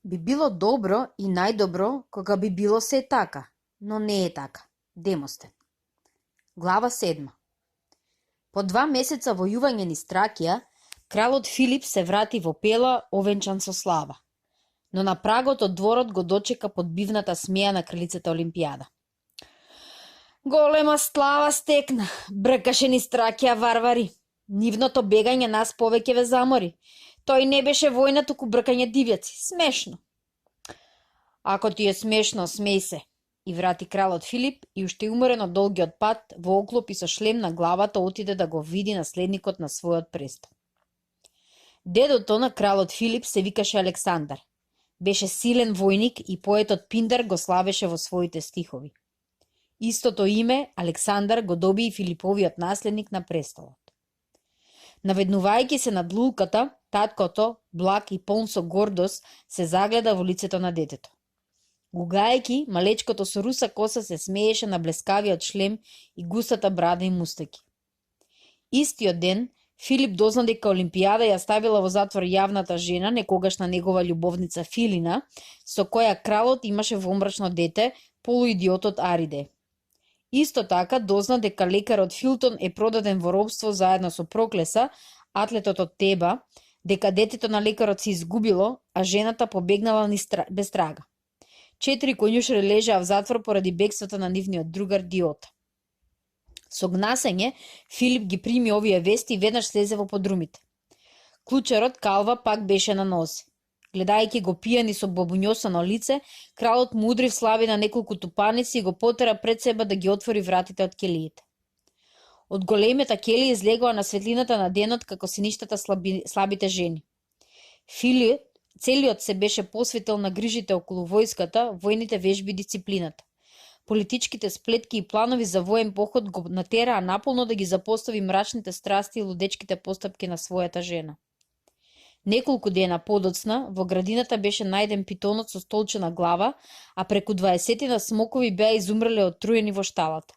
Би било добро и најдобро кога би било се така, но не е така. Демостен. Глава 7. По 2 месеца војување низ Тракија, кралот Филип се врати во Пела овенчан со слава. Но на прагот од дворот го дочека подбивната смеја на кралицата Олимпијада. Голема слава стекна, бркаше низ Тракија варвари. Нивното бегање нас повеќе ве замори. Тој не беше војна, туку бркање дивјаци. Смешно. Ако ти е смешно, смеј се. И врати кралот Филип и уште уморен од долгиот пат, во оклоп и со шлем на главата отиде да го види наследникот на својот престол. Дедото на кралот Филип се викаше Александар. Беше силен војник и поетот Пиндар го славеше во своите стихови. Истото име, Александар, го доби и Филиповиот наследник на престолот. Наведнувајќи се над лулката, таткото, благ и полн со гордост, се загледа во лицето на детето. Гугајќи, малечкото со руса коса се смееше на блескавиот шлем и густата брада и мустаки. Истиот ден, Филип дозна дека Олимпијада ја ставила во затвор јавната жена, некогашна негова љубовница Филина, со која кралот имаше вомрачно дете, полуидиотот Ариде. Исто така дозна дека лекарот Филтон е продаден во робство заедно со Проклеса, атлетот од Теба, дека детето на лекарот се изгубило, а жената побегнала без трага. 4 коњушари лежаа в затвор поради бегството на нивниот другар Диота. Со гнасење, Филип ги прими овие вести и веднаш слезе во подрумите. Клучарот Калва пак беше на нозе. Гледајќи го пијани со бабуњосано лице, кралот му удри в слави на неколку тупаници и го потера пред себе да ги отвори вратите од келиите. Од големата келија излегува на светлината на денот како сиништата слабите жени. Филип целиот се беше посветил на грижите околу војската, војните вежби и дисциплината. Политичките сплетки и планови за воен поход го натераа наполно да ги запостави мрачните страсти и лудечките постапки на својата жена. Неколку дена подоцна, во градината беше најден питонот со столчена глава, а преку 20 смокови беа изумреле отруени во шталата.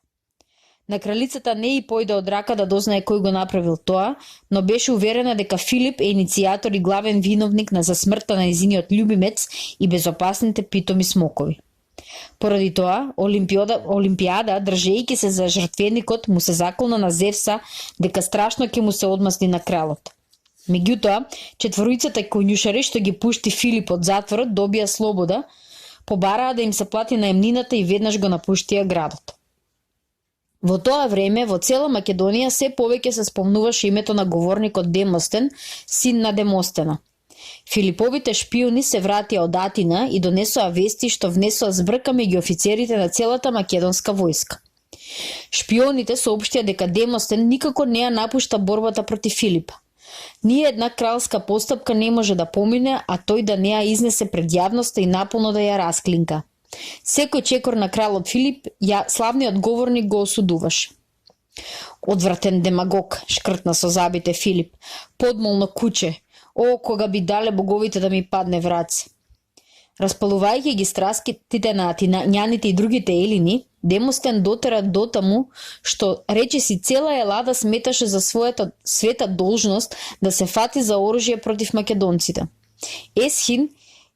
На кралицата не и појде од рака да дознае кој го направил тоа, но беше уверена дека Филип е иницијатор и главен виновник за смртта на незиниот љубимец и безопасните питоми смокови. Поради тоа, Олимпијада, држејќи се за жртвеникот, му се заколна на Зевса дека страшно ќе му се одмазни на кралот. Меѓутоа, четворицата коњушари што ги пушти Филип од затворот добија слобода, побараа да им се плати наемнината и веднаш го напуштија градот. Во тоа време, во цела Македонија се повеќе се спомнуваше името на говорникот Демостен, син на Демостена. Филиповите шпиони се вратија од Атина и донесоа вести што внесоа збрка меѓу офицерите на целата македонска војска. Шпионите соопштија дека Демостен никако не ја напушта борбата против Филипа. Ни една кралска постапка не може да помине, а тој да не ја изнесе пред јавноста и наполно да ја расклинка. Секој чекор на кралот Филип, славниот говорник го осудуваше. Одвратен демагог, шкртна со забите Филип, подмолно куче, о, кога би дале боговите да ми падне в раце. Распалувајќи ги страстите на атинањаните и другите елини, Демостен дотера до таму што речиси цела Елада сметаше за својата света должност да се фати за оружје против македонците. Есхин,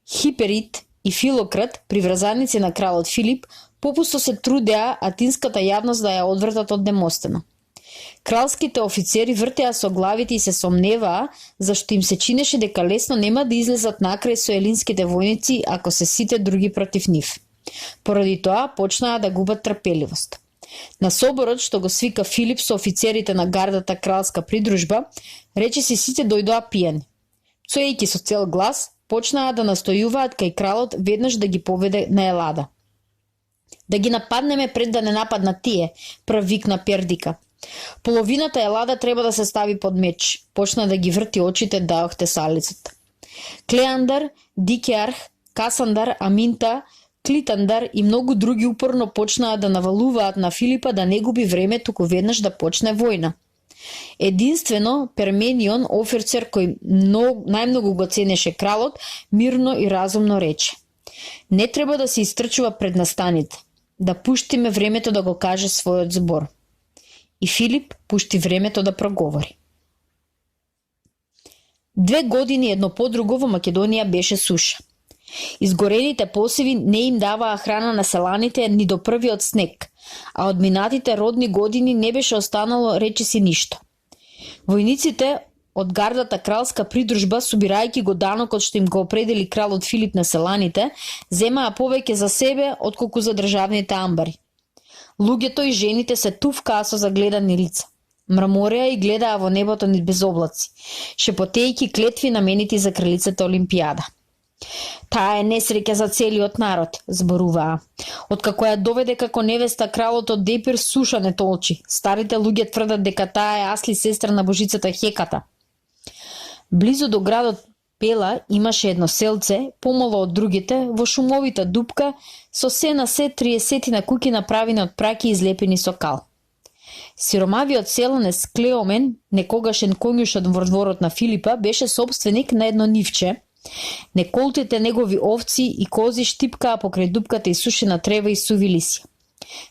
Хиперит и Филократ, приврзаници на кралот Филип, попусто се трудеа атинската јавност да ја одвратат од Демостена. Кралските офицери вртеа со главите и се сомневаа, зашто им се чинеше дека лесно нема да излезат накрај со елинските војници ако се сите други против нив. Поради тоа почнаа да губат трпеливост. На соборот што го свика Филип со офицерите на гардата кралска придружба, речиси сите дојдоа пијани. Пцуејќи со цел глас, почнаа да настојуваат кај кралот веднаш да ги поведе на Елада. Да ги нападнеме пред да не нападнат тие, прв викна Пердика. Половината Елада треба да се стави под меч. Почна да ги врти очите Даох Тесалицата. Клеандар, Дикеарх, Касандар, Аминта, Клитандар и многу други упорно почнаа да навалуваат на Филипа да не губи време, туку веднаш да почне војна. Единствено Перменион, офицер кој најмногу го ценеше кралот, мирно и разумно рече: не треба да се истрчува пред настаните, да пуштиме времето да го каже својот збор. И Филип пушти времето да проговори. 2 години едно по друго во Македонија беше суша. Изгорените посеви не им даваа храна на селаните ни до првиот снег, а од минатите родни години не беше останало речиси ништо. Војниците од гардата кралска придружба, собирајќи го данокот што им го определи кралот Филип на селаните, земаа повеќе за себе отколку за државните амбари. Луѓето и жените се тувкаа со загледани лица. Мрамореа и гледаа во небото низ без облаци, шепотејќи клетви наменити за кралицата Олимпијада. Таа е несреќа за целиот народ, зборуваа. Откако ја доведе како невеста кралот од Депир, суша не толчи. Старите луѓе тврдат дека таа е Асли, сестра на божицата Хеката. Близу до градот Пела имаше едно селце, помало од другите, во шумовита дупка, со се на се 30 на куќи направени од праки излепени со кал. Сиромавиот селанец Клеомен, некогашен коњушот во дворот на Филипа, беше собственик на едно нивче. Неколтите негови овци и кози штипкаа покрај дупката и сушена трева и суви лиси.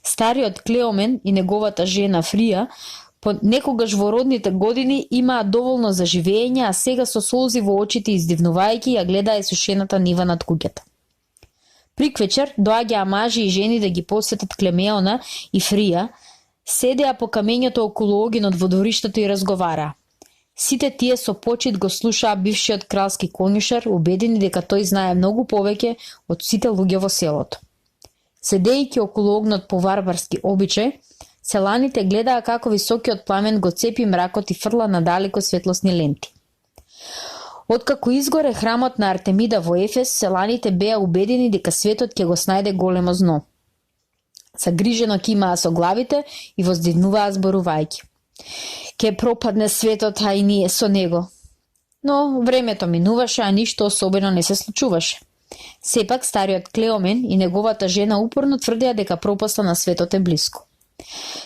Стариот Клеомен и неговата жена Фрија по некогаш во родните години имаа доволно за живење, а сега со солзи во очите издивнувајќи ја гледаа сушената нива над куќата. Приквечер доаѓаа мажи и жени да ги посетат Клемеона и Фрија, седеа по камењето околу огинот во двориштето и разговараа. Сите тие со почит го слушаа бившиот кралски коњушар, убедени дека тој знае многу повеќе од сите луѓе во селото. Седејќи околу огнот по варварски обичај, селаните гледаа како високиот пламен го цепи мракот и фрла надалеко светлосни ленти. Откако изгоре храмот на Артемида во Ефес, селаните беа убедени дека светот ќе го снајде големо зно. Загрижено кимаа со главите и воздигнуваа зборувајќи. Ке пропадне светот, а и ние со него. Но времето минуваше, а ништо особено не се случуваше. Сепак стариот Клеомен и неговата жена упорно тврдеа дека пропаста на светот е блиску.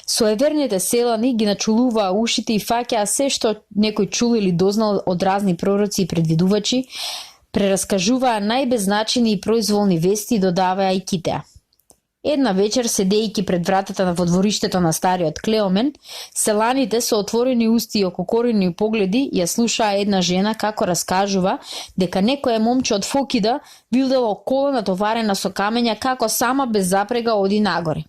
Суеверните селани ги начулуваа ушите и фаќаа се што некој чул или дознал од разни пророци и предвидувачи, прераскажуваа најбезначени и произволни вести и додаваа и китеа. Една вечер, седејќи пред вратата во двориштето на стариот Клеомен, селаните со отворени усти и ококорени погледи ја слушаа една жена како раскажува дека некоја момче од Фокида видело кола натоварена со камења како сама без запрега оди нагоре.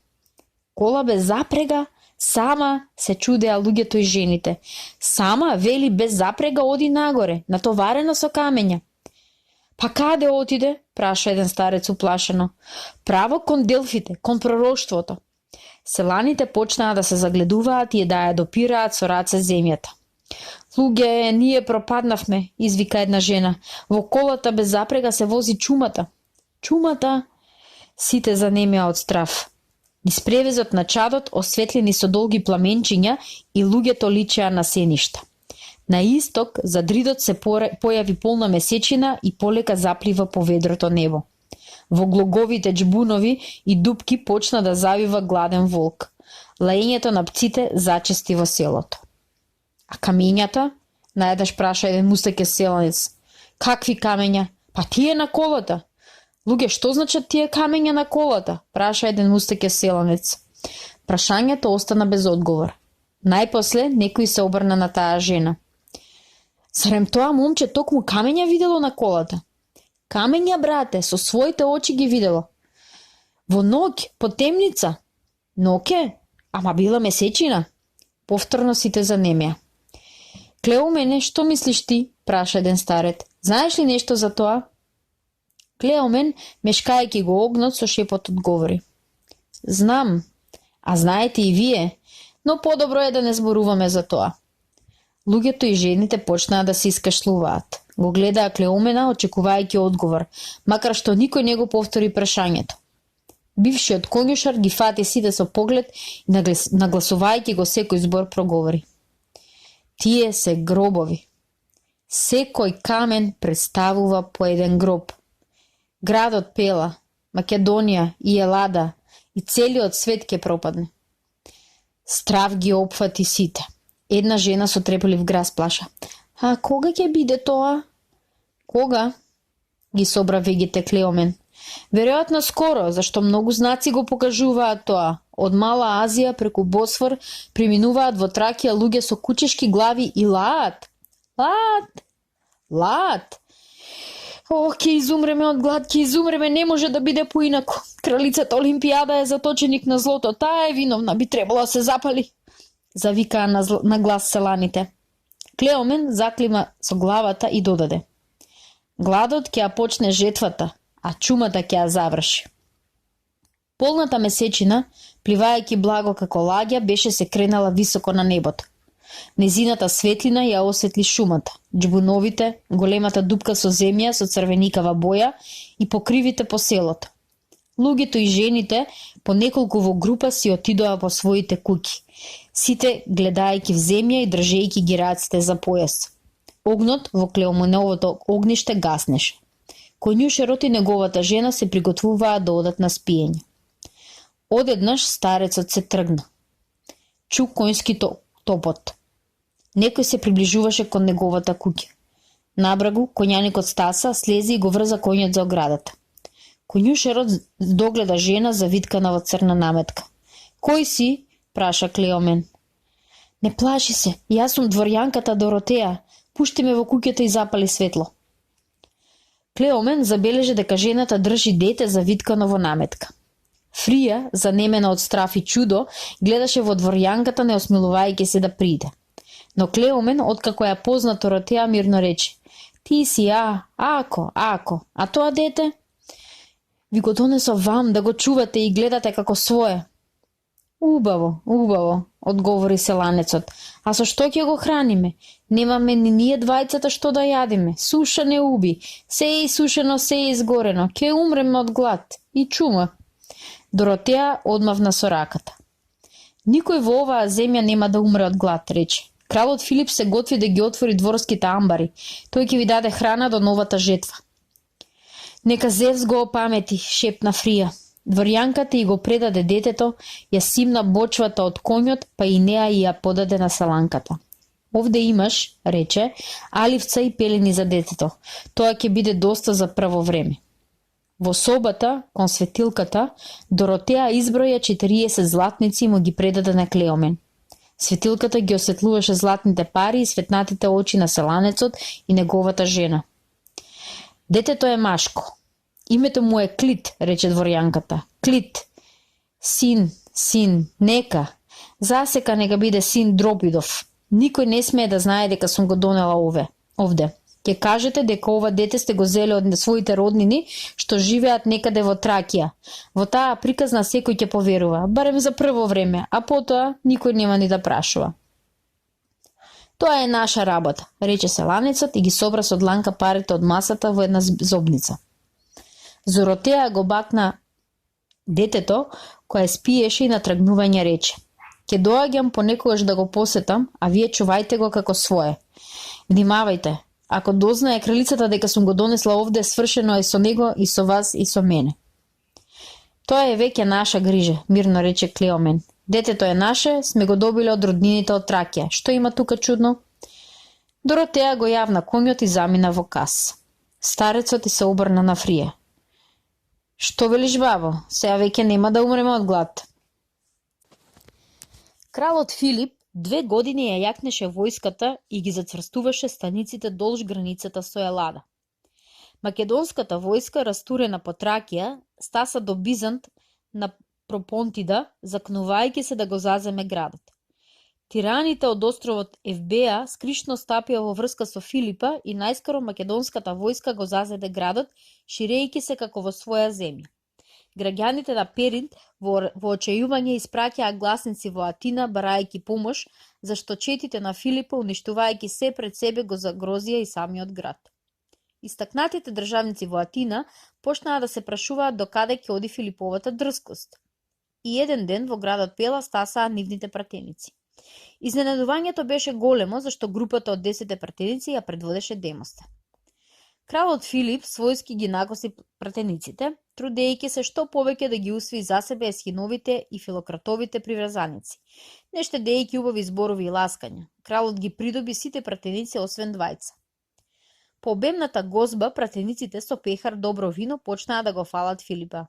Кола без запрега? Сама, се чудеа луѓето и жените. Сама, вели, без запрега оди нагоре, натоварена со камења. Па каде отиде? Праша еден старец уплашено. Право кон Делфите, кон пророштвото. Селаните почнаа да се загледуваат и да ја допираат со раце земјата. Луѓе, ние пропаднавме, извика една жена. Во колата без запрега се вози чумата. Чумата? Сите занемеа од страв. Низ превезот на чадот, осветлени со долги пламенчиња, и луѓето личеа на сеништа. На исток, за дридот се појави полна месечина и полека заплива по ведрото небо. Во глоговите џбунови и дупки почна да завива гладен волк. Лаењето на пците зачести во селото. А камењата? Наеднаш праша еден мустаке селанец. Какви камења? Па тие на колата. Луѓе, што значат тие камења на колата? Праша еден мустаке селанец. Прашањето остана без одговор. Најпосле некој се обрна на таа жена. Зарем тоа момче токму камења видело на колата? Камења, брате, со своите очи ги видело. Во ноќ, по темница. Ноќе? Ама била месечина. Повторно сите занемеа. Клеомене, што мислиш ти? Праша еден старец. Знаеш ли нешто за тоа? Клеомен, мешкајќи го огнот, со шепот одговори. Знам, а знаете и вие, но подобро е да не зборуваме за тоа. Луѓето и жените почнаа да се искашлуваат. Го гледаа Клеомена, очекувајќи одговор, макар што никој не го повтори прашањето. Бившиот коњушар ги фати сите со поглед и нагласувајќи го секој збор проговори. Тие се гробови. Секој камен представува по еден гроб. Градот Пела, Македонија и Елада и целиот свет ќе пропадне. Страв ги опфати сите. Една жена со трепелив глас плаша. А кога ќе биде тоа? Кога? Ги собра вегите Клеомен. Веројатно скоро, зашто многу знаци го покажуваат тоа. Од Мала Азија преку Босфор преминуваат во Тракија луѓе со кучешки глави и лаат. Лаат! Лаат! Ох, ќе изумреме од глад, ќе изумреме, не може да биде поинаку. Кралицата Олимпијада е заточеник на злото, таа е виновна, би требало да се запали. Завикаа на глас селаните. Клеомен заклима со главата и додаде: Гладот ќе ја почне жетвата, а чумата ќе ја заврши. Полната месечина, пливајќи благо како лагја, беше се кренала високо на небото. Незината светлина ја осветли шумата, џбуновите, големата дупка со земја со црвеникава боја и покривите по селото. Луѓето и жените по неколку во група си отидоа по своите куќи, сите гледајќи в земја и држејќи ги раците за појас. Огнот во Клеоменовото огниште гаснеше. Коњушерот и неговата жена се приготвуваа да одат на спиење. Одеднаш старецот се тргна. Чу коњски топот. Некој се приближуваше кон неговата куќа. Набра го, коњаникот стаса, слези и го врза коњот за оградата. Коњушерот догледа жена завиткана во црна наметка. Кој си? Праша Клеомен. Не плаши се, јас сум дворјанката Доротеја. Пушти ме во куќата и запали светло. Клеомен забележа дека жената држи дете завиткано во наметка. Фрија, занемена од страф и чудо, гледаше во дворјанката не осмелувајќи се да приде. Но Клеомен, откако ја позна Доротеја, мирно рече: Ти си ако, а тоа дете? Ви го донесов вам да го чувате и гледате како свое. Убаво, одговори селанецот. А со што ќе го храниме? Немаме ни ние двајцата што да јадиме. Суша не уби. Се е исушено, се е изгорено. Ке умреме од глад и чума. Доротеја одмавна со раката. Никој во оваа земја нема да умре од глад, рече. Кралот Филип се готви да ги отвори дворските амбари. Тој ќе ви даде храна до новата жетва. Нека Зевс го опамети, шепна Фрија. Дворјанката и го предаде детето, ја симна бочвата од конјот, па и неа и ја подаде на саланката. Овде имаш, рече, аливца и пелени за детето. Тоа ќе биде доста за прво време. Во собата, кон светилката, Доротеја изброја 40 златници и му ги предаде на Клеомен. Светилката ги осветлуваше златните пари и светнатите очи на селанецот и неговата жена. Детето е машко. Името му е Клит, рече дворјанката. Клит. Син, нека. Засека нека биде син Дропидов. Никој не смее да знае дека сум го донела овде. Ќе кажете дека ова дете сте го зеле од своите роднини, што живеат некаде во Тракија. Во таа приказна секој ќе поверува, барем за прво време, а потоа никој нема ни да прашува. Тоа е наша работа, рече селанецот и ги собра со дланка парите од масата во една зобница. Доротеја го бакна детето, кое спиеше и на тргнување рече: Ке доаѓам понекогаш да го посетам, а вие чувајте го како свое. Внимавајте, ако дознае кралицата дека сум го донесла овде, свршено е со него и со вас и со мене. Тоа е веќе наша грижа, мирно рече Клеомен. Детето е наше, сме го добиле од роднините од Тракија. Што има тука чудно? Доротеја го јавна конјот и замина во кас. Старецот и се обрна на Фрија. Што велиш, бабо? Сега веќе нема да умреме од глад. Кралот Филип 2 години ја јакнеше војската и ги зацврстуваше станиците долж границата со Елада. Македонската војска, растурена по Тракија, стаса до Бизант на Пропонтида, закнувајќи се да го заземе градот. Тираните од островот Евбеа скришно стапија во врска со Филипа и најскоро македонската војска го зазеде градот, ширејќи се како во своја земја. Граѓаните на Перинт во очајување испраќаа гласници во Атина барајќи помош, зашто четите на Филипа, уништувајќи се пред себе, го загрозија и самиот град. Истакнатите државници во Атина почнаа да се прашуваат до каде ќе оди Филиповата дрскост. И еден ден во градот Пела стасаа нивните пратеници. Изненадувањето беше големо, зашто групата од 10 пратеници ја предводеше Демосте. Кралот Филип својски ги нагоси пратениците, трудејќи се што повеќе да ги усвои за себе есхиновите и филократовите приврзаници, не штедејќи убави зборови и ласкања. Кралот ги придоби сите пратеници освен двајца. По обемната гозба, пратениците со пехар добро вино почнаа да го фалат Филипа.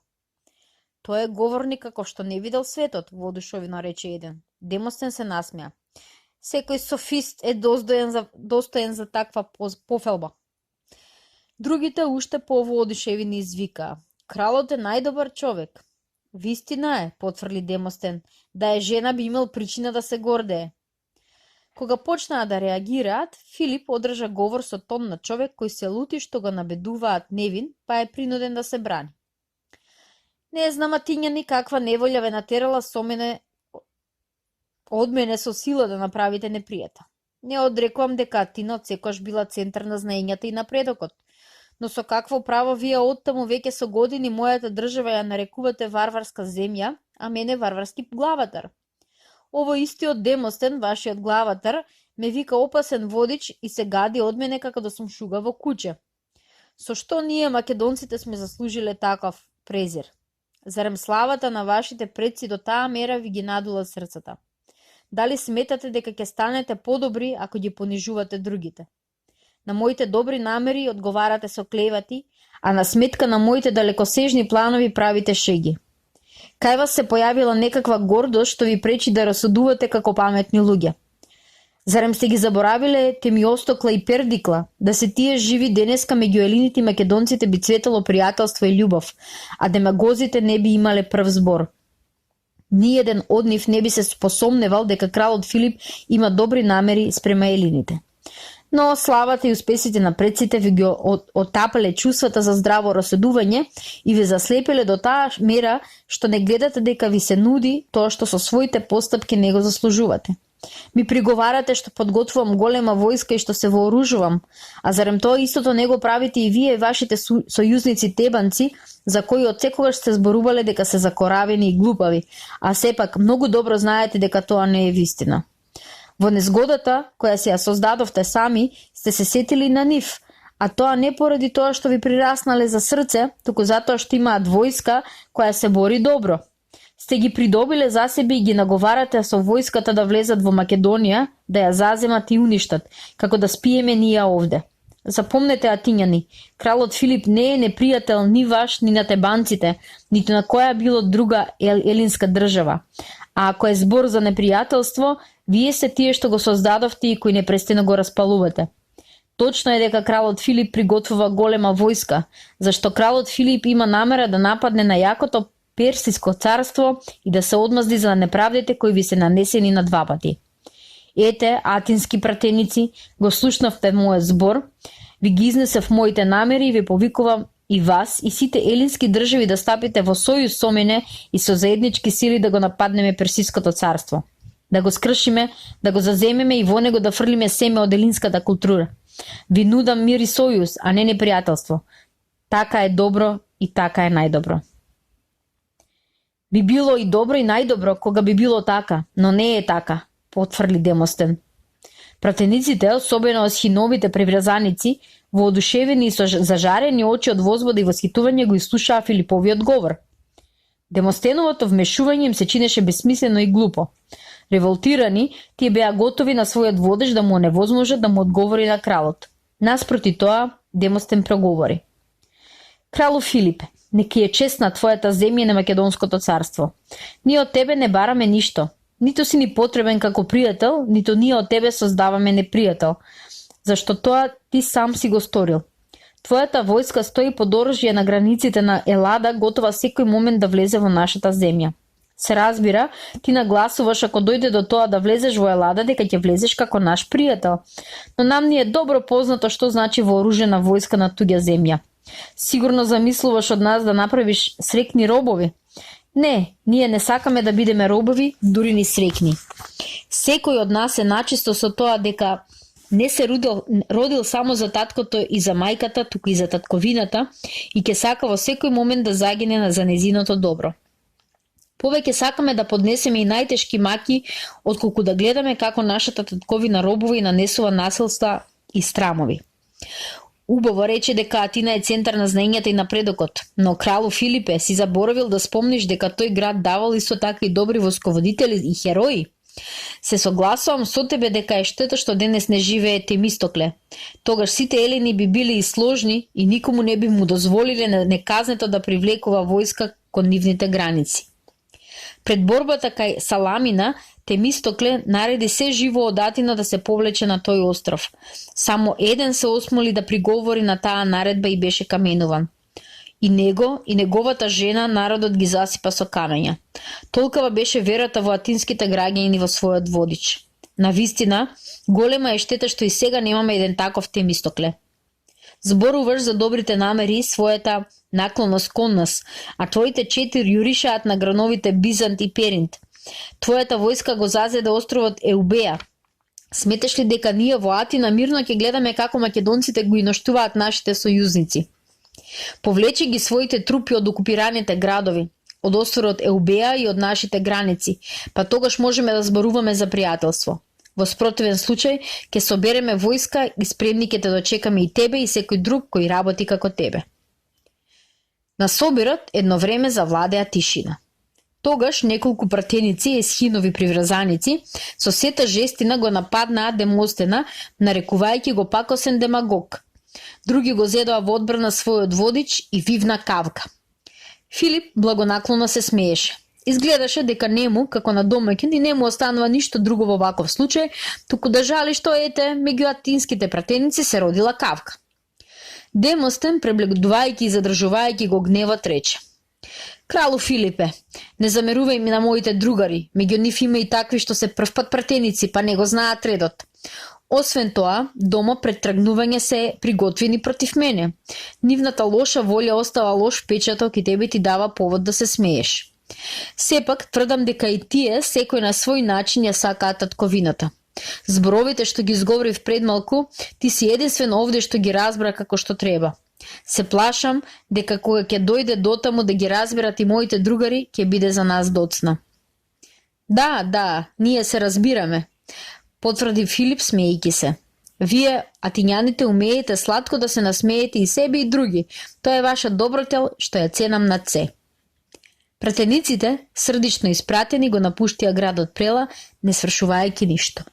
Тој е говорник како што не видел светот, воодушевено рече еден. Демостен се насмеа. Секој софист е достоен за таква пофелба. Другите уште повоодушевени извикаа: "Кралот е најдобар човек." "Вистина е," потврди Демостен, "да е жена би имал причина да се гордее." Кога почнаа да реагираат, Филип одржа говор со тон на човек кој се лути што го набедуваат невин, па е принуден да се брани. "Не знам, Атињани, каква неволја ве натерала од мене со сила да направите непријата. Не одрекувам дека Атина отсекош била центар на знаењата и напредокот, но со какво право вие оттаму веќе со години мојата држава ја нарекувате варварска земја, а мене варварски главатар? Ово истиот Демостен, вашиот главатар, ме вика опасен водич и се гади од мене како да сум шуга во куќе. Со што ние македонците сме заслужиле таков презир? Зарем славата на вашите предци до таа мера ви ги надула срцата? Дали сметате дека ќе станете подобри ако ги понижувате другите? На моите добри намери одговарате со клевати, а на сметка на моите далекосежни планови правите шеги. Кај вас се појавила некаква гордост што ви пречи да расудувате како паметни луѓе. Зарем сте ги заборавиле Темиостокла и Пердикла, да се тие живи денеска меѓу елините и македонците би цветало пријателство и љубов, а демагозите не би имале прв збор. Ниеден од нив не би се спосомневал дека кралот Филип има добри намери спрема елините. Но славата и успесите на предците ви ги отапале чувствата за здраво расудување и ви заслепиле до таа мера што не гледате дека ви се нуди тоа што со своите постапки не го заслужувате. Ми приговарате што подготвувам голема војска и што се вооружувам, а зарем тоа истото не го правите и вие и вашите сојузници тебанци, за кои од секогаш сте зборувале дека се закоравени и глупави, а сепак многу добро знаете дека тоа не е вистина. Во незгодата, која се ја создадовте сами, сте се сетили на нив, а тоа не поради тоа што ви прираснале за срце, туку затоа што имаат војска која се бори добро. Сте ги придобиле за себе и ги наговарате со војската да влезат во Македонија, да ја заземат и уништат, како да спиеме ние овде. Запомнете, Атињани, кралот Филип не е непријател ни ваш, ни на тебанците, ниту на која било друга елинска држава. А ако е збор за непријателство, вие сте тие што го создадовте и кои непрестано го распалувате. Точно е дека кралот Филип приготвува голема војска, зашто кралот Филип има намера да нападне на јакото Персиско царство и да се одмазди за неправдите кои ви се нанесени на два пати. Ете, атински пратеници, го слушнавте мојот збор, ви ги изнесев моите намери и ви повикувам и вас и сите елински држави да стапите во сојуз со мене и со заеднички сили да го нападнеме Персиското царство. Да го скршиме, да го заземеме и во него да фрлиме семе од елинската култура. Ви нудам мир и сојуз, а не непријателство. Така е добро и така е најдобро. Би било и добро и најдобро кога би било така, но не е така, потврди Демостен. Пратениците, особено осхиновите преврзаници, воодушевени и со зажарени очи од возбуда и восхитување го изслушаа Филиповиот говор. Демостеновото вмешување им се чинеше бесмислено и глупо. Револтирани, тие беа готови на својот водеж да му невозможат да му одговори на кралот. Наспроти тоа, Демостен проговори. Кралу Филипе, неки е чест на твојата земја на Македонското царство. Ние од тебе не бараме ништо. Ниту си ни потребен како пријател, ниту ние од тебе создаваме непријател, зашто тоа ти сам си го сторил. Твојата војска стои под оружје на границите на Елада, готова секој момент да влезе во нашата земја. Се разбира, ти нагласуваш ако дојде до тоа да влезеш во Елада, дека ќе влезеш како наш пријател. Но нам ни е добро познато што значи вооружена војска на туѓа земја. Сигурно замислуваш од нас да направиш срекни робови. Не, ние не сакаме да бидеме робови, дури ни срекни. Секој од нас е начисто со тоа дека не се родил само за таткото и за мајката, туку и за татковината и ќе сака во секој момент да загине за незиното добро. Повеќе сакаме да поднесеме и најтешки маки, отколку да гледаме како нашата татковина робува и нанесува насилства и страмови. Убаво рече дека Атина е центар на знаењата и напредокот, но кралу Филипе си заборавил да спомниш дека тој град давал исто така и добри восководители и херои. Се согласувам со тебе дека е штета што денес не живее Темистокле. Тогаш сите елени би били и сложни и никому не би му дозволиле неказнето да привлекува војска кон нивните граници. Пред борбата кај Саламина, Темистокле нареди се живо од Атина да се повлече на тој остров. Само еден се осмоли да приговори на таа наредба и беше каменуван. И него, и неговата жена народот ги засипа со камења. Толкава беше верата во атинските граѓани во својот водич. Навистина, голема е штета што и сега немаме еден таков Темистокле. Зборуваш за добрите намери и својата наклонност кон нас, а твоите 4 јуришаат на грановите Бизант и Перинт. Твојата војска го зазеде островот Еубеја. Сметеш ли дека ние во Атина мирно ќе гледаме како македонците го иноштуваат нашите сојузници? Повлечи ги своите трупи од окупираните градови, од островот Еубеја и од нашите граници, па тогаш можеме да зборуваме за пријателство. Во спротивен случај, ќе собереме војска и спремни ќе те дочекаме и тебе и секој друг кој работи како тебе. На собирот едно време завладеа тишина. Тогаш неколку пратеници и есхинови приврзаници со сета жестина го нападнаа Демостена, нарекувајќи го пакосен демагог. Други го зедоа во одбрана својот водич и вивна кавка. Филип благонаклонно се смееше. Изгледаше дека нему, како на домаќин, и не му останува ништо друго во ваков случај, туку да жали што меѓу атинските пратеници се родила кавка. Демостен, преблегдувајќи и задржувајќи го гневот, рече: Кралу Филипе, не замерувај ми на моите другари, меѓу нив има и такви што се првпат пратеници, па не го знаат редот. Освен тоа, дома пред тргнување се приготвени против мене. Нивната лоша волја остава лош впечаток и тебе ти дава повод да се смееш. Сепак, тврдам дека и тие, секој на свој начин ја сакаат татковината. Зборовите што ги изговорив пред малку, ти си единствен овде што ги разбра како што треба. Се плашам дека кога ќе дојде дотаму да ги разберат и моите другари, ќе биде за нас доцна. Да, ние се разбираме, потврди Филип смејќи се. Вие, атињаните, умеете сладко да се насмеете и себе и други. Тоа е ваша добротел што ја ценам над се. Пратениците, срдично испратени, го напуштија градот Прела, не свршувајќи ништо.